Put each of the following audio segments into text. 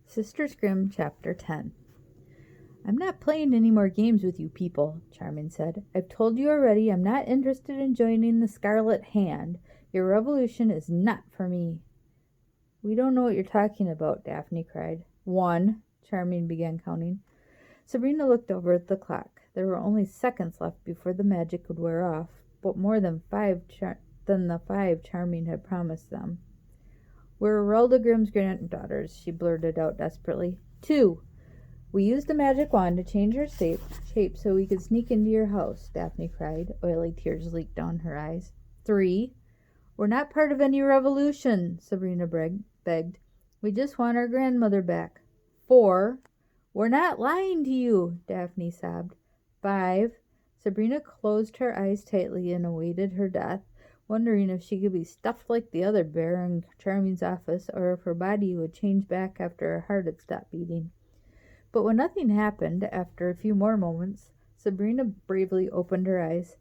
Sisters Grimm Chapter 10. I'm not playing any more games with you people, Charming said. I've told you already I'm not interested in joining the Scarlet Hand. Your revolution is not for me. We don't know what you're talking about, Daphne cried. 1, Charming began counting. Sabrina looked over at the clock. There were only seconds left before the magic would wear off, but more than the 5 Charming had promised them. We're Relda Grimm's granddaughters, she blurted out desperately. 2. We used the magic wand to change her shape so we could sneak into your house, Daphne cried. Oily tears leaked down her eyes. 3. We're not part of any revolution, Sabrina begged. We just want our grandmother back. 4. We're not lying to you, Daphne sobbed. 5. Sabrina closed her eyes tightly and awaited her death, wondering if she could be stuffed like the other bear in Charming's office, or if her body would change back after her heart had stopped beating. But when nothing happened, after a few more moments, Sabrina bravely opened her eyes.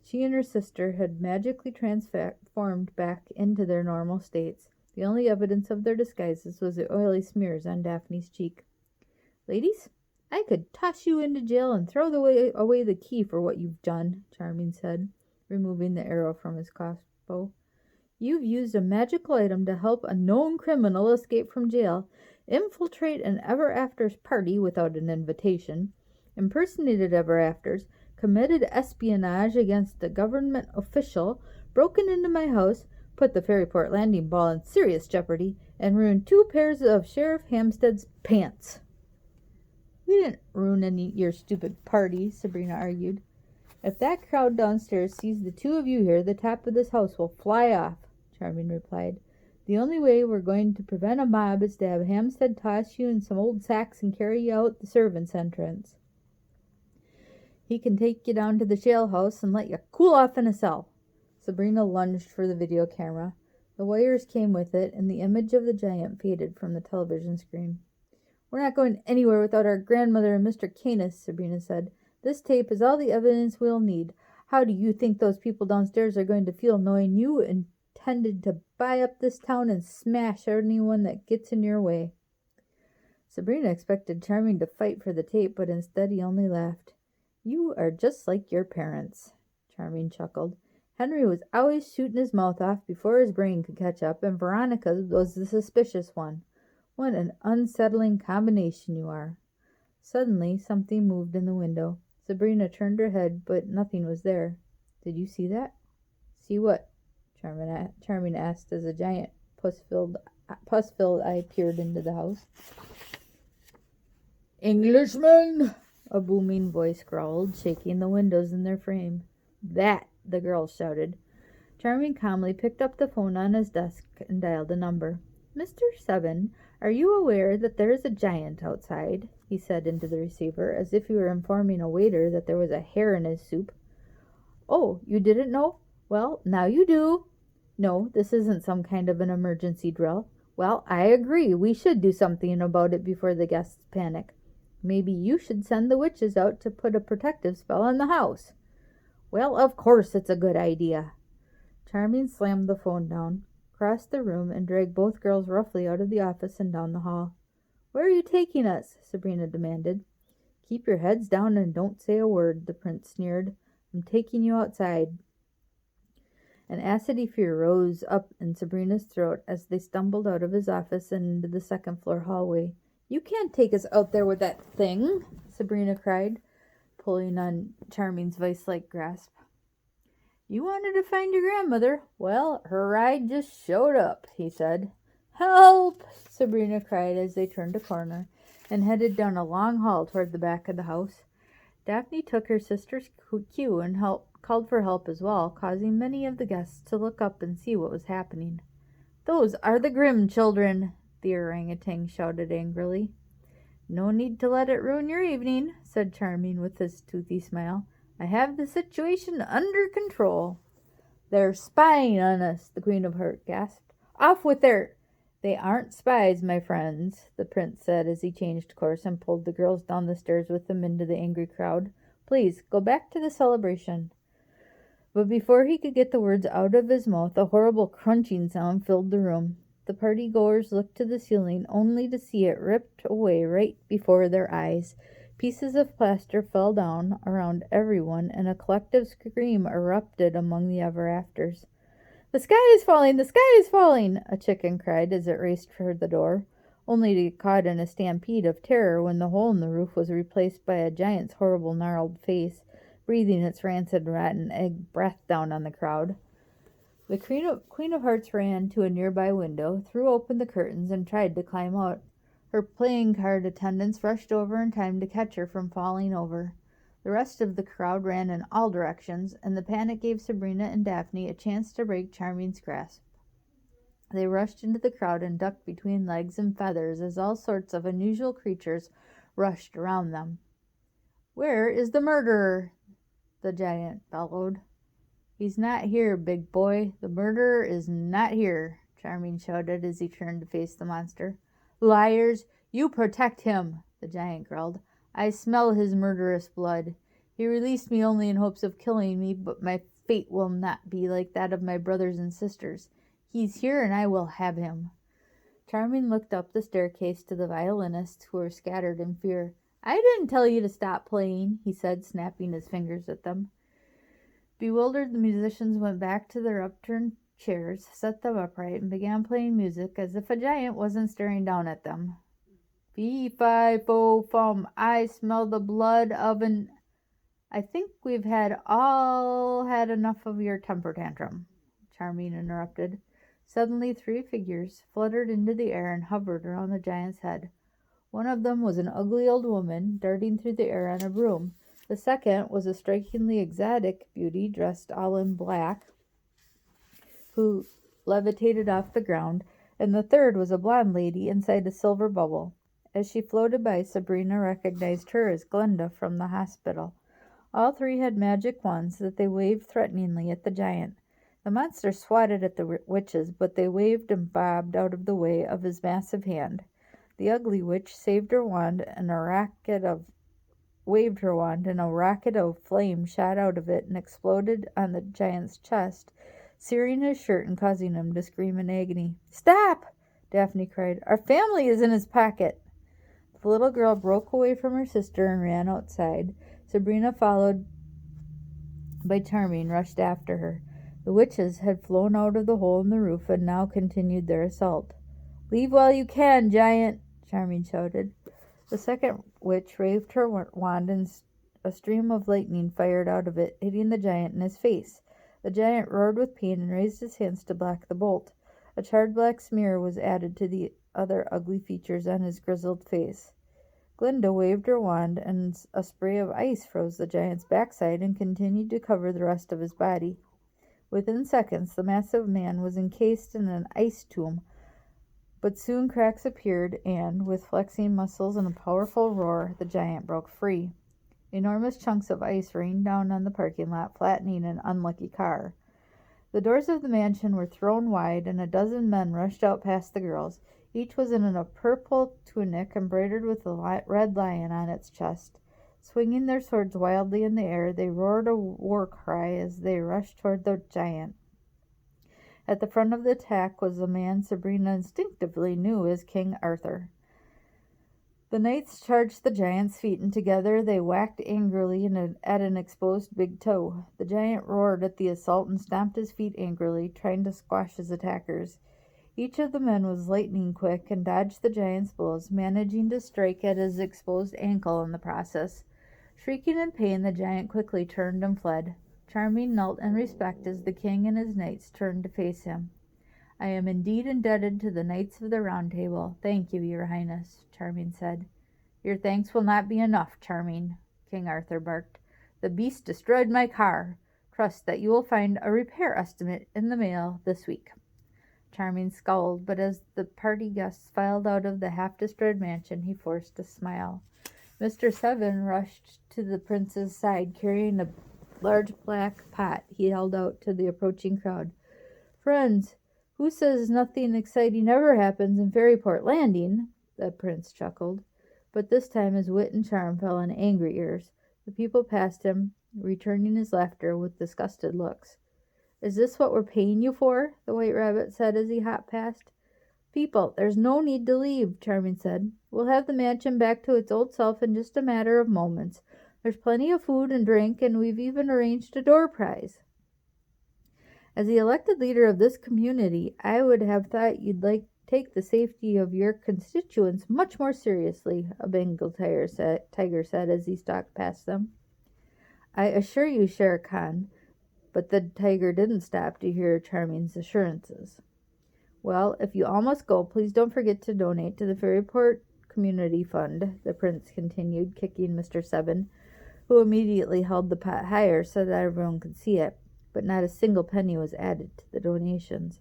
She and her sister had magically transformed back into their normal states. The only evidence of their disguises was the oily smears on Daphne's cheek. Ladies, I could toss you into jail and throw away the key for what you've done, Charming said, removing the arrow from his crossbow. You've used a magical item to help a known criminal escape from jail, infiltrate an ever-afters party without an invitation, impersonated ever-afters, committed espionage against a government official, broken into my house, put the Fairyport landing ball in serious jeopardy, and ruined 2 pairs of Sheriff Hampstead's pants. We didn't ruin your stupid party, Sabrina argued. If that crowd downstairs sees the 2 of you here, the top of this house will fly off, Charming replied. The only way we're going to prevent a mob is to have Hampstead toss you in some old sacks and carry you out the servants' entrance. He can take you down to the jailhouse and let you cool off in a cell. Sabrina lunged for the video camera. The wires came with it, and the image of the giant faded from the television screen. We're not going anywhere without our grandmother and Mr. Canis, Sabrina said. This tape is all the evidence we'll need. How do you think those people downstairs are going to feel knowing you intended to buy up this town and smash anyone that gets in your way? Sabrina expected Charming to fight for the tape, but instead he only laughed. You are just like your parents, Charming chuckled. Henry was always shooting his mouth off before his brain could catch up, and Veronica was the suspicious one. What an unsettling combination you are. Suddenly, something moved in the window. Sabrina turned her head, but nothing was there. Did you see that? See what? Charming asked as a giant pus-filled eye peered into the house. Englishman! A booming voice growled, shaking the windows in their frame. That, the girls shouted. Charming calmly picked up the phone on his desk and dialed a number. Mr. 7, are you aware that there is a giant outside? He said into the receiver, as if he were informing a waiter that there was a hair in his soup. Oh, you didn't know? Well, now you do. No, this isn't some kind of an emergency drill. Well, I agree. We should do something about it before the guests panic. Maybe you should send the witches out to put a protective spell on the house. Well, of course it's a good idea. Charming slammed the phone down, crossed the room, and dragged both girls roughly out of the office and down the hall. Where are you taking us? Sabrina demanded. Keep your heads down and don't say a word, the prince sneered. I'm taking you outside. An acidy fear rose up in Sabrina's throat as they stumbled out of his office and into the second-floor hallway. You can't take us out there with that thing, Sabrina cried, pulling on Charming's vice-like grasp. You wanted to find your grandmother. Well, her ride just showed up, he said. Help! Sabrina cried as they turned a corner and headed down a long hall toward the back of the house. Daphne took her sister's cue and called for help as well, causing many of the guests to look up and see what was happening. Those are the Grimm children, the orangutan shouted angrily. No need to let it ruin your evening, said Charming with his toothy smile. I have the situation under control. They're spying on us, the Queen of Heart gasped. Off with their... They aren't spies, my friends, the prince said as he changed course and pulled the girls down the stairs with him into the angry crowd. Please, go back to the celebration. But before he could get the words out of his mouth, a horrible crunching sound filled the room. The party-goers looked to the ceiling only to see it ripped away right before their eyes. Pieces of plaster fell down around everyone, and a collective scream erupted among the ever-afters. "The sky is falling! The sky is falling!" a chicken cried as it raced for the door, only to get caught in a stampede of terror when the hole in the roof was replaced by a giant's horrible gnarled face, breathing its rancid rotten egg breath down on the crowd. The Queen of Hearts ran to a nearby window, threw open the curtains, and tried to climb out. Her playing card attendants rushed over in time to catch her from falling over. The rest of the crowd ran in all directions, and the panic gave Sabrina and Daphne a chance to break Charming's grasp. They rushed into the crowd and ducked between legs and feathers as all sorts of unusual creatures rushed around them. "Where is the murderer?" the giant bellowed. "He's not here, big boy. The murderer is not here," Charming shouted as he turned to face the monster. "Liars! You protect him," the giant growled. "I smell his murderous blood. He released me only in hopes of killing me, but my fate will not be like that of my brothers and sisters. He's here, and I will have him." Charming looked up the staircase to the violinists, who were scattered in fear. "I didn't tell you to stop playing," he said, snapping his fingers at them. Bewildered, the musicians went back to their upturned chairs, set them upright, and began playing music as if a giant wasn't staring down at them. "Fee-fi-fo-fum, I smell the blood of an—" "I think we've all had enough of your temper tantrum," Charming interrupted. Suddenly 3 figures fluttered into the air and hovered around the giant's head. One of them was an ugly old woman, darting through the air on a broom. The second was a strikingly exotic beauty dressed all in black, who levitated off the ground, and the third was a blonde lady inside a silver bubble. As she floated by, Sabrina recognized her as Glenda from the hospital. All 3 had magic wands that they waved threateningly at the giant. The monster swatted at the witches, but they waved and bobbed out of the way of his massive hand. The ugly witch saved her wand, and waved her wand, and a rocket of flame shot out of it and exploded on the giant's chest, searing his shirt and causing him to scream in agony. "Stop!" Daphne cried. "Our family is in his pocket." The little girl broke away from her sister and ran outside. Sabrina, followed by Charming, rushed after her. The witches had flown out of the hole in the roof and now continued their assault. "Leave while you can, giant!" Charming shouted. The second witch waved her wand, and a stream of lightning fired out of it, hitting the giant in his face. The giant roared with pain and raised his hands to block the bolt. A charred black smear was added to the other ugly features on his grizzled face. Glinda waved her wand, and a spray of ice froze the giant's backside and continued to cover the rest of his body. Within seconds, the massive man was encased in an ice tomb, but soon cracks appeared, and, with flexing muscles and a powerful roar, the giant broke free. Enormous chunks of ice rained down on the parking lot, flattening an unlucky car. The doors of the mansion were thrown wide, and a dozen men rushed out past the girls. Each was in a purple tunic embroidered with a red lion on its chest. Swinging their swords wildly in the air, they roared a war cry as they rushed toward the giant. At the front of the attack was a man Sabrina instinctively knew as King Arthur. The knights charged the giant's feet, and together they whacked angrily at an exposed big toe. The giant roared at the assault and stomped his feet angrily, trying to squash his attackers. Each of the men was lightning quick and dodged the giant's blows, managing to strike at his exposed ankle in the process. Shrieking in pain, the giant quickly turned and fled. Charming knelt in respect as the king and his knights turned to face him. "I am indeed indebted to the Knights of the Round Table. Thank you, your highness," Charming said. "Your thanks will not be enough, Charming," King Arthur barked. "The beast destroyed my car. Trust that you will find a repair estimate in the mail this week." Charming scowled, but as the party guests filed out of the half-destroyed mansion, he forced a smile. Mr. Seven rushed to the prince's side, carrying a large black pot he held out to the approaching crowd. "Friends, who says nothing exciting ever happens in Fairyport Landing?" the prince chuckled. But this time his wit and charm fell on angry ears. The people passed him, returning his laughter with disgusted looks. "Is this what we're paying you for?" the white rabbit said as he hopped past. People, there's no need to leave, Charming said. We'll have the mansion back to its old self in just a matter of moments. There's plenty of food and drink, and we've even arranged a door prize. As the elected leader of this community, I would have thought you'd take the safety of your constituents much more seriously, a Bengal tiger said as he stalked past them. I assure you, Shere Khan, but the tiger didn't stop to hear Charming's assurances. Well, if you all must go, please don't forget to donate to the Fairyport Community Fund, the prince continued, kicking Mr. Seven, who immediately held the pot higher so that everyone could see it, but not a single penny was added to the donations.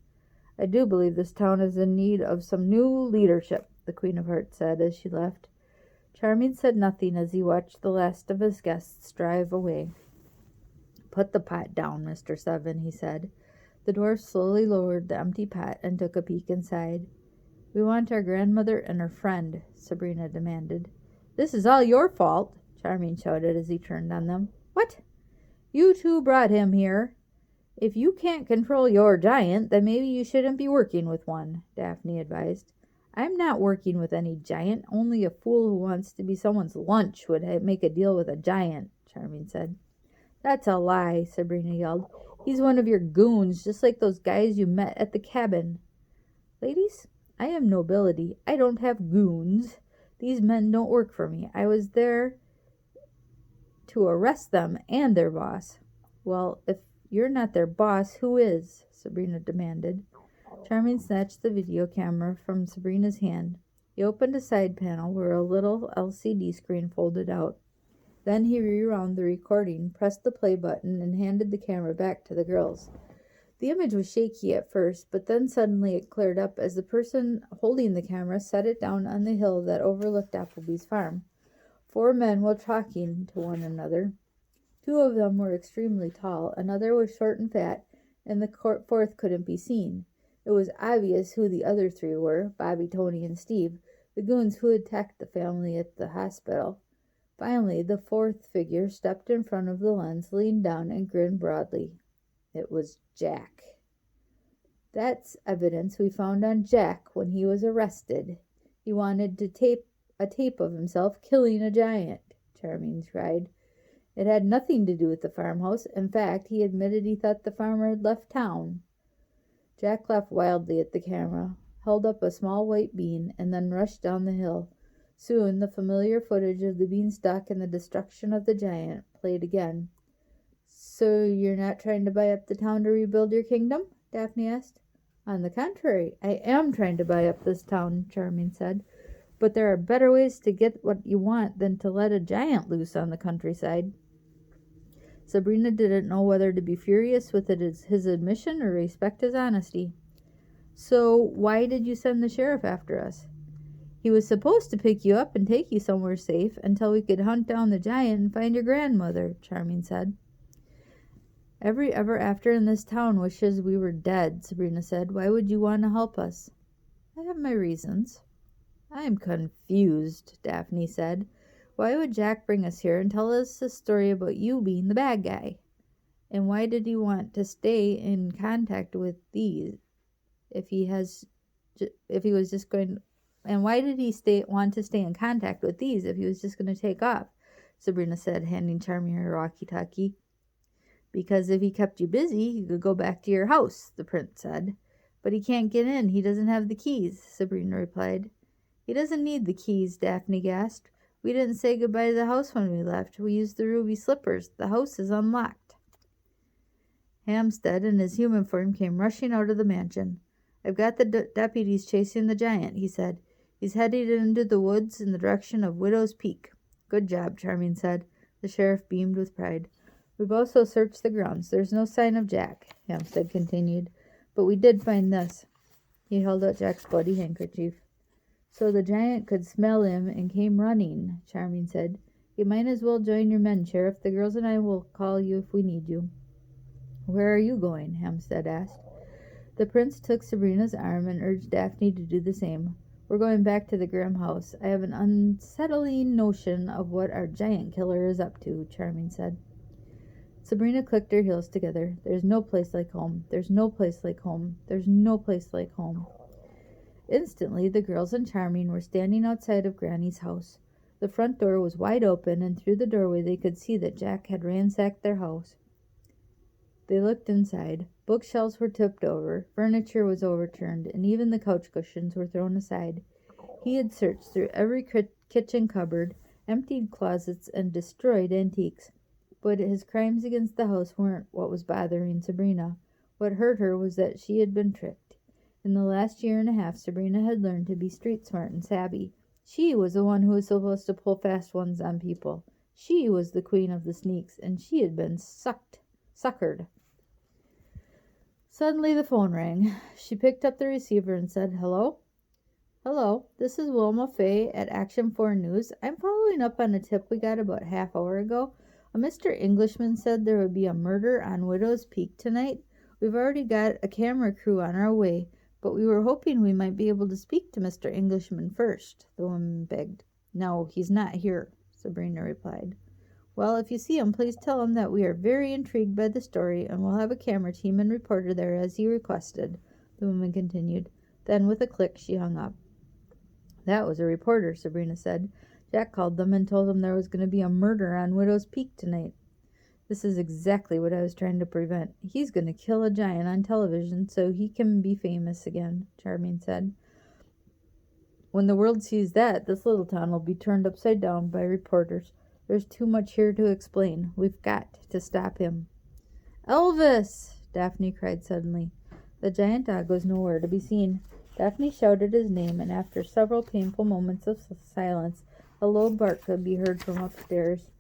I do believe this town is in need of some new leadership, the Queen of Hearts said as she left. Charming said nothing as he watched the last of his guests drive away. Put the pot down, Mr. Seven, he said. The dwarf slowly lowered the empty pot and took a peek inside. We want our grandmother and her friend, Sabrina demanded. This is all your fault, Charming shouted as he turned on them. What? You two brought him here. If you can't control your giant, then maybe you shouldn't be working with one, Daphne advised. I'm not working with any giant. Only a fool who wants to be someone's lunch would make a deal with a giant, Charming said. That's a lie, Sabrina yelled. He's one of your goons, just like those guys you met at the cabin. Ladies, I am nobility. I don't have goons. These men don't work for me. I was there to arrest them and their boss. Well, if you're not their boss, who is? Sabrina demanded. Charming snatched the video camera from Sabrina's hand. He opened a side panel where a little LCD screen folded out. Then he rewound the recording, pressed the play button, and handed the camera back to the girls. The image was shaky at first, but then suddenly it cleared up as the person holding the camera set it down on the hill that overlooked Appleby's farm. 4 men were talking to one another. 2 of them were extremely tall, another was short and fat, and the 4th couldn't be seen. It was obvious who the other 3 were, Bobby, Tony, and Steve, the goons who attacked the family at the hospital. Finally, the 4th figure stepped in front of the lens, leaned down, and grinned broadly. It was Jack. That's evidence we found on Jack when he was arrested. He wanted to tape a tape of himself killing a giant, Charming cried. It had nothing to do with the farmhouse. In fact, he admitted he thought the farmer had left town. Jack laughed wildly at the camera, held up a small white bean, and then rushed down the hill. Soon, the familiar footage of the beanstalk and the destruction of the giant played again. So you're not trying to buy up the town to rebuild your kingdom? Daphne asked. On the contrary, I am trying to buy up this town, Charming said. But there are better ways to get what you want than to let a giant loose on the countryside. Sabrina didn't know whether to be furious with his admission or respect his honesty. So why did you send the sheriff after us? He was supposed to pick you up and take you somewhere safe until we could hunt down the giant and find your grandmother, Charming said. Every ever after in this town wishes we were dead, Sabrina said. Why would you want to help us? I have my reasons. I'm confused, Daphne said. Why would Jack bring us here and tell us a story about you being the bad guy? And why did he want to stay in contact with these And why did he want to stay in contact with these if he was just going to take off? Sabrina said, handing Charming her walkie-talkie. Because if he kept you busy, you could go back to your house, the prince said. But he can't get in. He doesn't have the keys, Sabrina replied. He doesn't need the keys, Daphne gasped. We didn't say goodbye to the house when we left. We used the ruby slippers. The house is unlocked. Hampstead in his human form came rushing out of the mansion. I've got the deputies chasing the giant, he said. He's headed into the woods in the direction of Widow's Peak. Good job, Charming said. The sheriff beamed with pride. We've also searched the grounds. There's no sign of Jack, Hampstead continued. But we did find this. He held out Jack's bloody handkerchief. So the giant could smell him and came running, Charming said. You might as well join your men, Sheriff. The girls and I will call you if we need you. Where are you going? Hampstead asked. The prince took Sabrina's arm and urged Daphne to do the same. We're going back to the Grimm house. I have an unsettling notion of what our giant killer is up to, Charming said. Sabrina clicked her heels together. There's no place like home. There's no place like home. There's no place like home. Instantly, the girls and Charming were standing outside of Granny's house. The front door was wide open, and through the doorway they could see that Jack had ransacked their house. They looked inside. Bookshelves were tipped over, furniture was overturned, and even the couch cushions were thrown aside. He had searched through every kitchen cupboard, emptied closets, and destroyed antiques. But his crimes against the house weren't what was bothering Sabrina. What hurt her was that she had been tricked. In the last year and a half, Sabrina had learned to be street smart and savvy. She was the one who was supposed to pull fast ones on people. She was the queen of the sneaks, and she had been suckered. Suddenly the phone rang. She picked up the receiver and said, "Hello?" "Hello, this is Wilma Fay at Action 4 News. I'm following up on a tip we got about half hour ago. A Mr. Englishman said there would be a murder on Widow's Peak tonight. We've already got a camera crew on our way, but we were hoping we might be able to speak to Mr. Englishman first," the woman begged. "No, he's not here," Sabrina replied. "Well, if you see him, please tell him that we are very intrigued by the story, and we'll have a camera team and reporter there as he requested," the woman continued. Then, with a click, she hung up. "That was a reporter," Sabrina said. "Jack called them and told them there was going to be a murder on Widow's Peak tonight." "This is exactly what I was trying to prevent. He's going to kill a giant on television so he can be famous again," Charming said. "When the world sees that, this little town will be turned upside down by reporters. There's too much here to explain. We've got to stop him." "Elvis!" Daphne cried suddenly. The giant dog was nowhere to be seen. Daphne shouted his name, and after several painful moments of silence, a low bark could be heard from upstairs.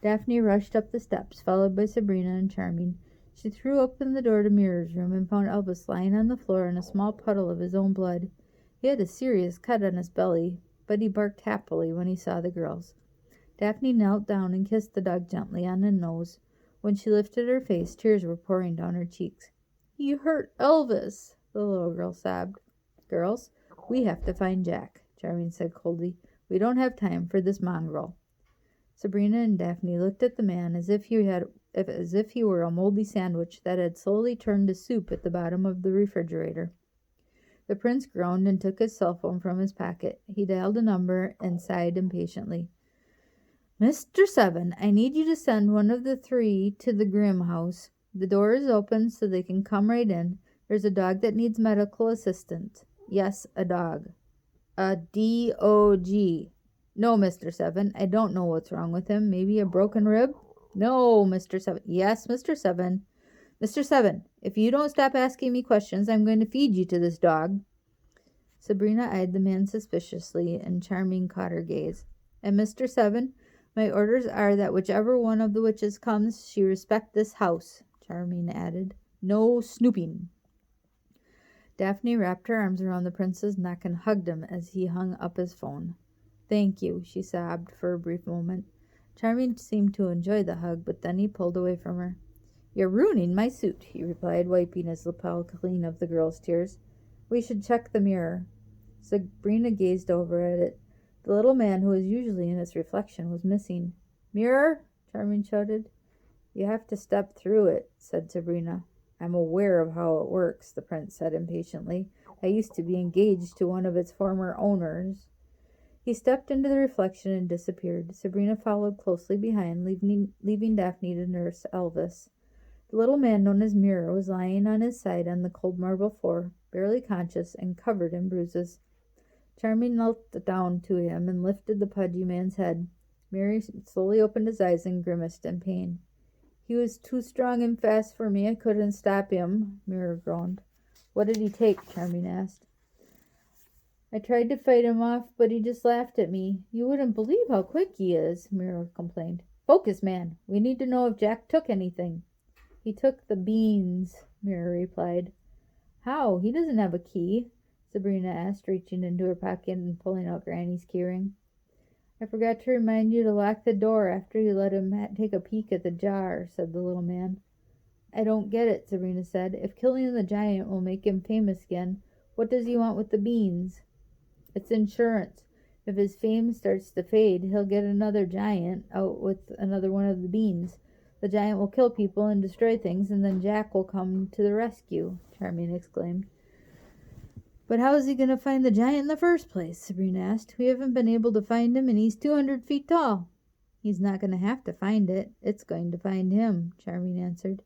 Daphne rushed up the steps, followed by Sabrina and Charming. She threw open the door to Mirror's room and found Elvis lying on the floor in a small puddle of his own blood. He had a serious cut on his belly, but he barked happily when he saw the girls. Daphne knelt down and kissed the dog gently on the nose. When she lifted her face, tears were pouring down her cheeks. "You hurt Elvis," the little girl sobbed. "Girls, we have to find Jack," Charming said coldly. "We don't have time for this mongrel." Sabrina and Daphne looked at the man as if he were a moldy sandwich that had slowly turned to soup at the bottom of the refrigerator. The prince groaned and took his cell phone from his pocket. He dialed a number and sighed impatiently. "Mr. 7, I need you to send one of the 3 to the Grimm house. The door is open so they can come right in. There's a dog that needs medical assistance. Yes, a dog. A dog. No, Mr. 7, I don't know what's wrong with him. Maybe a broken rib? No, Mr. 7. Yes, Mr. 7. Mr. 7, if you don't stop asking me questions, I'm going to feed you to this dog." Sabrina eyed the man suspiciously, and Charming caught her gaze. "And Mr. 7, my orders are that whichever one of the witches comes, she respect this house," Charming added. "No snooping." Daphne wrapped her arms around the prince's neck and hugged him as he hung up his phone. "Thank you," she sobbed for a brief moment. Charming seemed to enjoy the hug, but then he pulled away from her. "You're ruining my suit," he replied, wiping his lapel clean of the girl's tears. "We should check the mirror." Sabrina gazed over at it. The little man who was usually in its reflection was missing. "Mirror!" Charming shouted. "You have to step through it," said Sabrina. "I'm aware of how it works," the prince said impatiently. "I used to be engaged to one of its former owners." He stepped into the reflection and disappeared. Sabrina followed closely behind, leaving Daphne to nurse Elvis. The little man known as Mirror was lying on his side on the cold marble floor, barely conscious and covered in bruises. Charming knelt down to him and lifted the pudgy man's head. Mirror slowly opened his eyes and grimaced in pain. "He was too strong and fast for me. I couldn't stop him," Mirror groaned. "What did he take?" Charming asked. "I tried to fight him off, but he just laughed at me. You wouldn't believe how quick he is," Mirror complained. "Focus, man. We need to know if Jack took anything." "He took the beans," Mirror replied. "How? He doesn't have a key," Sabrina asked, reaching into her pocket and pulling out Granny's keyring. "I forgot to remind you to lock the door after you let him take a peek at the jar," said the little man. "I don't get it," Sabrina said. "If killing the giant will make him famous again, what does he want with the beans?" "It's insurance. If his fame starts to fade, he'll get another giant out with another one of the beans. The giant will kill people and destroy things, and then Jack will come to the rescue," Charming exclaimed. But how is he going to find the giant in the first place? Sabrina asked. We haven't been able to find him, and he's 200 feet tall. He's not going to have to find it. It's going to find him, Charming answered.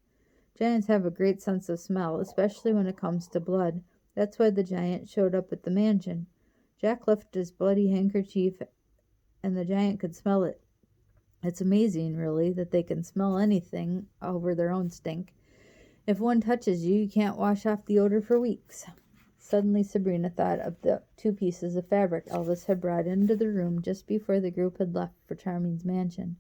Giants have a great sense of smell, especially when it comes to blood. That's why the giant showed up at the mansion. Jack left his bloody handkerchief, and the giant could smell it. It's amazing, really, that they can smell anything over their own stink. If one touches you, you can't wash off the odor for weeks. Suddenly Sabrina thought of the 2 pieces of fabric Elvis had brought into the room just before the group had left for Charming's mansion.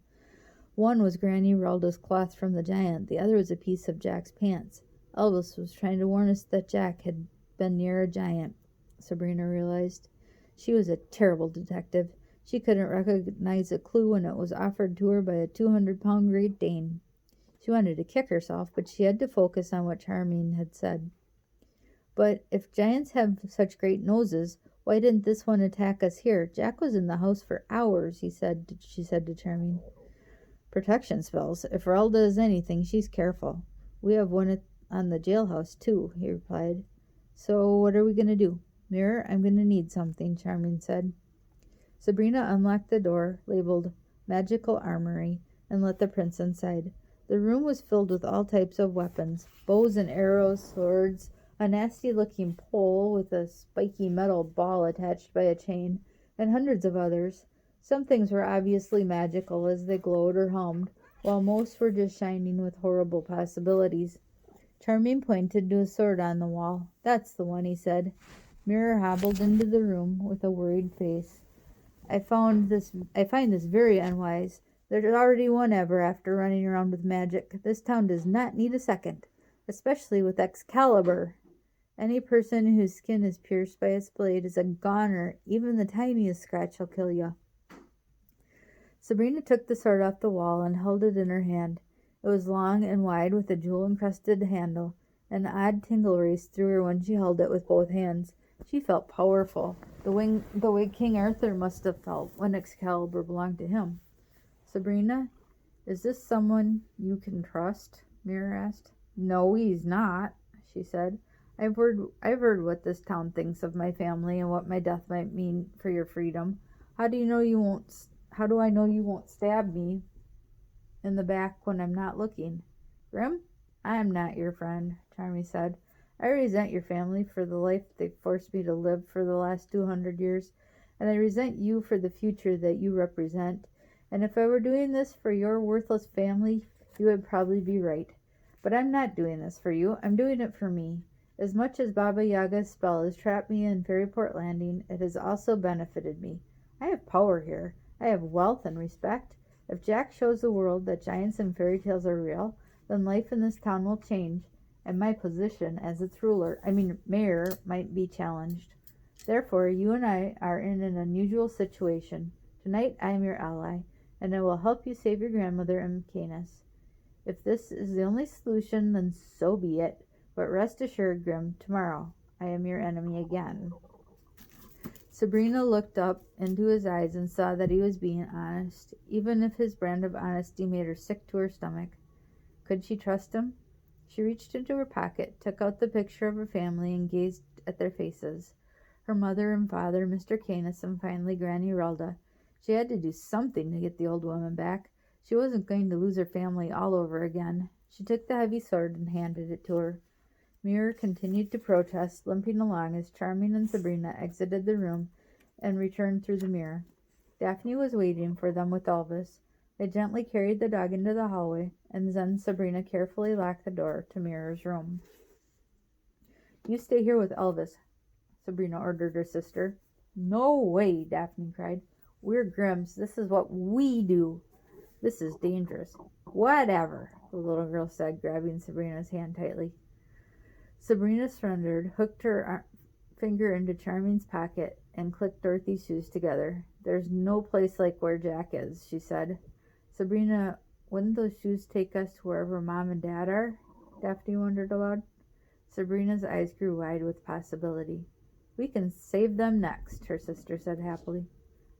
One was Granny Ralda's cloth from the giant, the other was a piece of Jack's pants. Elvis was trying to warn us that Jack had been near a giant, Sabrina realized. She was a terrible detective. She couldn't recognize a clue when it was offered to her by a 200-pound Great Dane. She wanted to kick herself, but she had to focus on what Charming had said. But if giants have such great noses, why didn't this one attack us here? Jack was in the house for hours, she said to Charming. Protection spells. If Ralda is anything, she's careful. We have one on the jailhouse, too, he replied. So what are we going to do? Mirror, I'm going to need something, Charming said. Sabrina unlocked the door, labeled Magical Armory, and let the prince inside. The room was filled with all types of weapons, bows and arrows, swords, a nasty-looking pole with a spiky metal ball attached by a chain, and hundreds of others. Some things were obviously magical as they glowed or hummed, while most were just shining with horrible possibilities. Charming pointed to a sword on the wall. That's the one, he said. Mirror hobbled into the room with a worried face. I find this very unwise. There's already one ever after running around with magic. This town does not need a second, especially with Excalibur. Any person whose skin is pierced by its blade is a goner. Even the tiniest scratch will kill you. Sabrina took the sword off the wall and held it in her hand. It was long and wide with a jewel-encrusted handle. An odd tingle raced through her when she held it with both hands. She felt powerful, the way King Arthur must have felt when Excalibur belonged to him. Sabrina, is this someone you can trust? Mirror asked. No, he's not, she said. I've heard what this town thinks of my family and what my death might mean for your freedom. How do I know you won't stab me in the back when I'm not looking? Grimm, I am not your friend, Charming said. I resent your family for the life they forced me to live for the last 200 years, and I resent you for the future that you represent. And if I were doing this for your worthless family, you would probably be right. But I'm not doing this for you. I'm doing it for me. As much as Baba Yaga's spell has trapped me in Fairyport Landing, it has also benefited me. I have power here. I have wealth and respect. If Jack shows the world that giants and fairy tales are real, then life in this town will change, and my position as its mayor, might be challenged. Therefore, you and I are in an unusual situation. Tonight I am your ally, and I will help you save your grandmother and Canis. If this is the only solution, then so be it. But rest assured, Grimm, tomorrow I am your enemy again. Sabrina looked up into his eyes and saw that he was being honest, even if his brand of honesty made her sick to her stomach. Could she trust him? She reached into her pocket, took out the picture of her family, and gazed at their faces. Her mother and father, Mr. Canis, and finally Granny Ralda. She had to do something to get the old woman back. She wasn't going to lose her family all over again. She took the heavy sword and handed it to her. Mirror continued to protest, limping along as Charming and Sabrina exited the room and returned through the mirror. Daphne was waiting for them with Elvis. They gently carried the dog into the hallway, and then Sabrina carefully locked the door to Mirror's room. You stay here with Elvis, Sabrina ordered her sister. No way, Daphne cried. We're Grimms. This is what we do. This is dangerous. Whatever, the little girl said, grabbing Sabrina's hand tightly. Sabrina surrendered, hooked her finger into Charming's pocket, and clicked Dorothy's shoes together. There's no place like where Jack is, she said. Sabrina, wouldn't those shoes take us to wherever Mom and Dad are? Daphne wondered aloud. Sabrina's eyes grew wide with possibility. We can save them next, her sister said happily.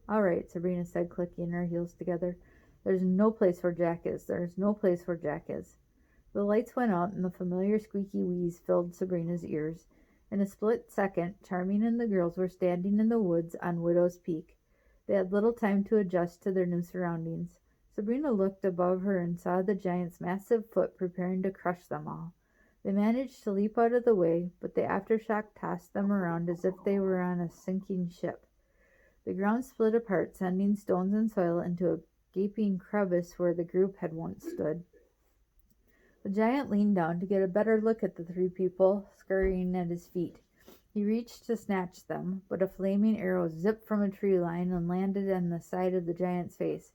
All right, Sabrina said, clicking her heels together. There's no place where Jack is. There's no place where Jack is. The lights went out, and the familiar squeaky wheeze filled Sabrina's ears. In a split second, Charming and the girls were standing in the woods on Widow's Peak. They had little time to adjust to their new surroundings. Sabrina looked above her and saw the giant's massive foot preparing to crush them all. They managed to leap out of the way, but the aftershock tossed them around as if they were on a sinking ship. The ground split apart, sending stones and soil into a gaping crevice where the group had once stood. The giant leaned down to get a better look at the three people scurrying at his feet. He reached to snatch them, but a flaming arrow zipped from a tree line and landed on the side of the giant's face.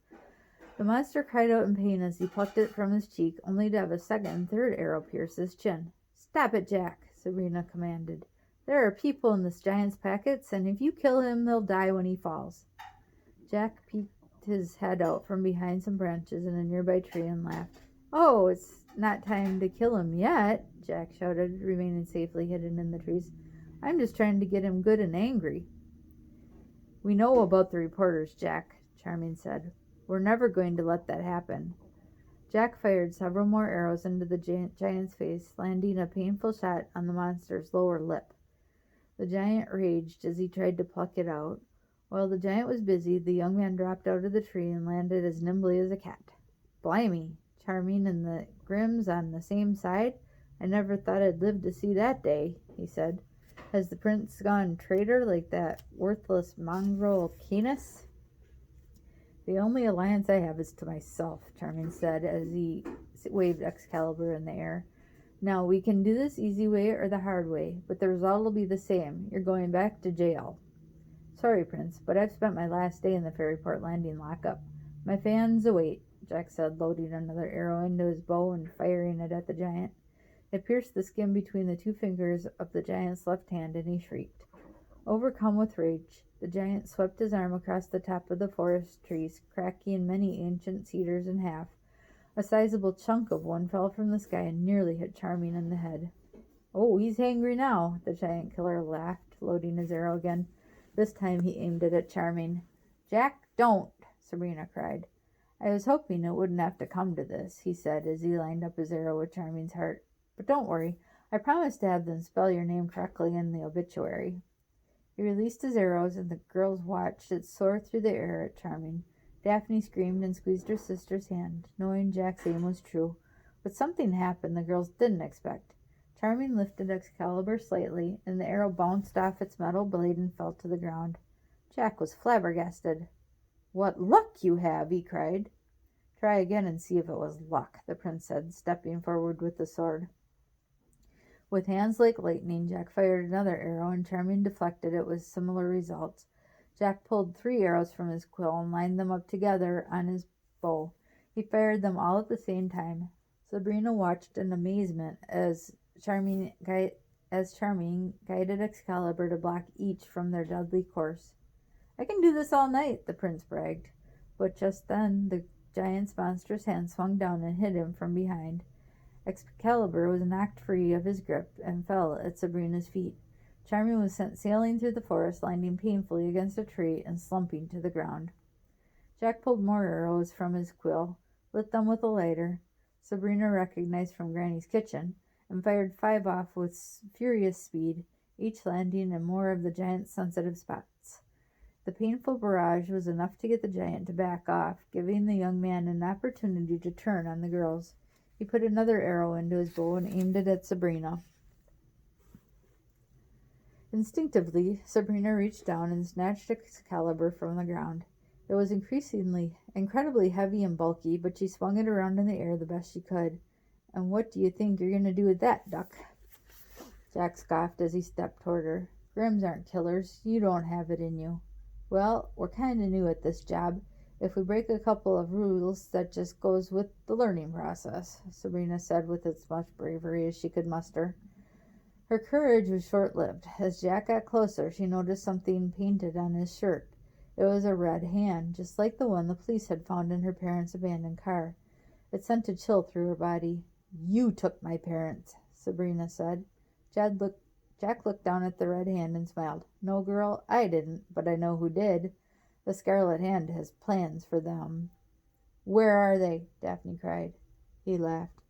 The monster cried out in pain as he plucked it from his cheek, only to have a second and third arrow pierce his chin. "Stop it, Jack," Sabrina commanded. "There are people in this giant's pockets, and if you kill him, they'll die when he falls." Jack peeked his head out from behind some branches in a nearby tree and laughed. "Oh, it's not time to kill him yet," Jack shouted, remaining safely hidden in the trees. "I'm just trying to get him good and angry." "We know about the reporters, Jack," Charming said. "We're never going to let that happen." Jack fired several more arrows into the giant's face, landing a painful shot on the monster's lower lip. The giant raged as he tried to pluck it out. While the giant was busy, the young man dropped out of the tree and landed as nimbly as a cat. "Blimey, Charming and the Grimms on the same side? I never thought I'd live to see that day," he said. "Has the prince gone traitor like that worthless mongrel Canis?" "The only alliance I have is to myself," Charming said as he waved Excalibur in the air. "Now, we can do this easy way or the hard way, but the result will be the same. You're going back to jail." "Sorry, Prince, but I've spent my last day in the Fairyport Landing lockup. My fans await," Jack said, loading another arrow into his bow and firing it at the giant. It pierced the skin between the two fingers of the giant's left hand, and he shrieked. Overcome with rage, the giant swept his arm across the top of the forest trees, cracking many ancient cedars in half. A sizable chunk of one fell from the sky and nearly hit Charming in the head. "Oh, he's angry now," the giant killer laughed, loading his arrow again. This time he aimed it at Charming. "Jack, don't!" Sabrina cried. "I was hoping it wouldn't have to come to this," he said as he lined up his arrow with Charming's heart. "But don't worry, I promised to have them spell your name correctly in the obituary." He released his arrows, and the girls watched it soar through the air at Charming. Daphne screamed and squeezed her sister's hand, knowing Jack's aim was true. But something happened the girls didn't expect. Charming lifted Excalibur slightly, and the arrow bounced off its metal blade and fell to the ground. Jack was flabbergasted. "What luck you have!" he cried. "Try again and see if it was luck," the prince said, stepping forward with the sword. With hands like lightning, Jack fired another arrow, and Charming deflected it with similar results. Jack pulled 3 arrows from his quill and lined them up together on his bow. He fired them all at the same time. Sabrina watched in amazement as Charming guided Excalibur to block each from their deadly course. "I can do this all night," the prince bragged. But just then the giant's monstrous hand swung down and hit him from behind. Excalibur was knocked free of his grip and fell at Sabrina's feet. Charming was sent sailing through the forest, landing painfully against a tree and slumping to the ground. Jack pulled more arrows from his quill, lit them with a lighter Sabrina recognized from Granny's kitchen, and fired 5 off with furious speed, each landing in more of the giant's sensitive spots. The painful barrage was enough to get the giant to back off, giving the young man an opportunity to turn on the girls. He put another arrow into his bow and aimed it at Sabrina. Instinctively, Sabrina reached down and snatched Excalibur from the ground. It was incredibly heavy and bulky, but she swung it around in the air the best she could. "And what do you think you're going to do with that, Duck?" Jack scoffed as he stepped toward her. "Grimms aren't killers. You don't have it in you." "Well, we're kind of new at this job. If we break a couple of rules, that just goes with the learning process," Sabrina said with as much bravery as she could muster. Her courage was short-lived. As Jack got closer, she noticed something painted on his shirt. It was a red hand, just like the one the police had found in her parents' abandoned car. It sent a chill through her body. "You took my parents," Sabrina said. Jack looked down at the red hand and smiled. "No, girl, I didn't, but I know who did. The Scarlet Hand has plans for them." "Where are they?" Daphne cried. He laughed.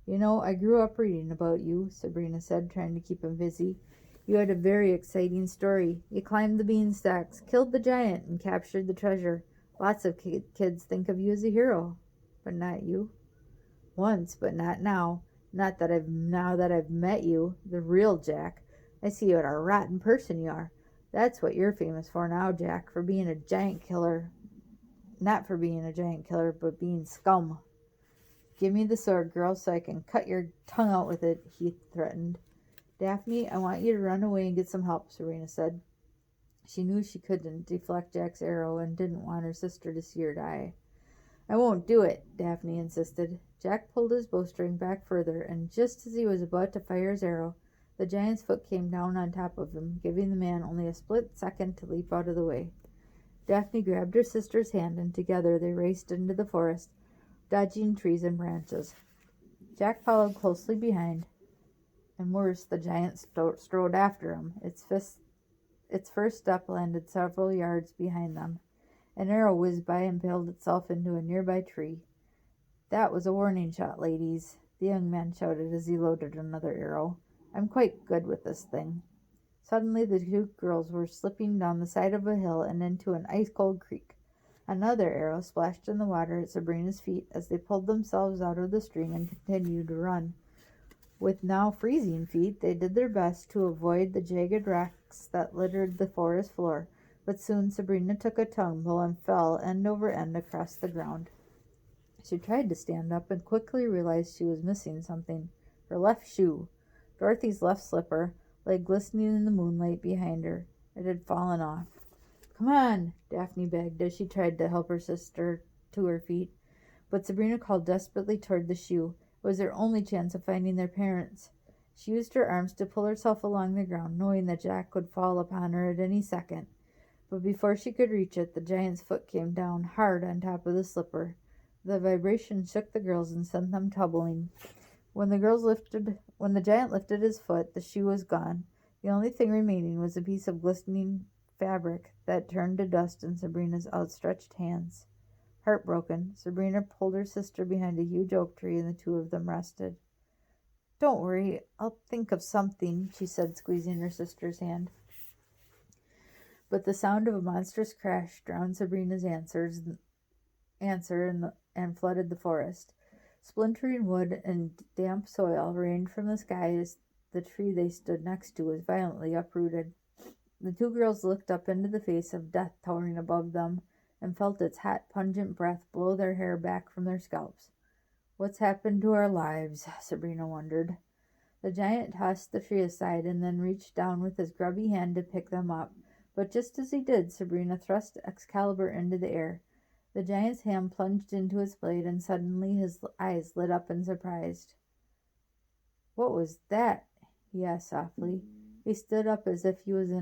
"You know, I grew up reading about you," Sabrina said, trying to keep him busy. You had a very exciting story. You climbed the beanstalks, killed the giant, and captured the treasure. Lots of kids think of you as a hero, but not you. Once, but not now. Not that I've met you, the real Jack. I see what a rotten person you are. That's what you're famous for now, Jack, for being a giant killer. Not for being a giant killer, but being scum. Give me the sword, girl, so I can cut your tongue out with it, he threatened. Daphne, I want you to run away and get some help, Serena said. She knew she couldn't deflect Jack's arrow and didn't want her sister to see her die. I won't do it, Daphne insisted. Jack pulled his bowstring back further, and just as he was about to fire his arrow, the giant's foot came down on top of him, giving the man only a split second to leap out of the way. Daphne grabbed her sister's hand, and together they raced into the forest, dodging trees and branches. Jack followed closely behind, and worse, the giant strode after him. Its first step landed several yards behind them. An arrow whizzed by and impaled itself into a nearby tree. That was a warning shot, ladies, the young man shouted as he loaded another arrow. I'm quite good with this thing. Suddenly the two girls were slipping down the side of a hill and into an ice-cold creek. Another arrow splashed in the water at Sabrina's feet as they pulled themselves out of the stream and continued to run. With now freezing feet, they did their best to avoid the jagged rocks that littered the forest floor, but soon Sabrina took a tumble and fell end over end across the ground. She tried to stand up and quickly realized she was missing something. Her left shoe. Dorothy's left slipper lay glistening in the moonlight behind her. It had fallen off. Come on, Daphne begged as she tried to help her sister to her feet. But Sabrina called desperately toward the shoe. It was their only chance of finding their parents. She used her arms to pull herself along the ground, knowing that Jack would fall upon her at any second. But before she could reach it, the giant's foot came down hard on top of the slipper. The vibration shook the girls and sent them tumbling. When the giant lifted his foot, the shoe was gone. The only thing remaining was a piece of glistening fabric that turned to dust in Sabrina's outstretched hands. Heartbroken, Sabrina pulled her sister behind a huge oak tree, and the two of them rested. Don't worry, I'll think of something, she said, squeezing her sister's hand. But the sound of a monstrous crash drowned Sabrina's answer and flooded the forest. Splintering wood and damp soil rained from the sky as the tree they stood next to was violently uprooted. The two girls looked up into the face of death towering above them and felt its hot, pungent breath blow their hair back from their scalps. What's happened to our lives? Sabrina wondered. The giant tossed the tree aside and then reached down with his grubby hand to pick them up. But just as he did, Sabrina thrust Excalibur into the air. The giant's hand plunged into his blade, and suddenly his eyes lit up in surprise. What was that? He asked softly. He stood up as if he was in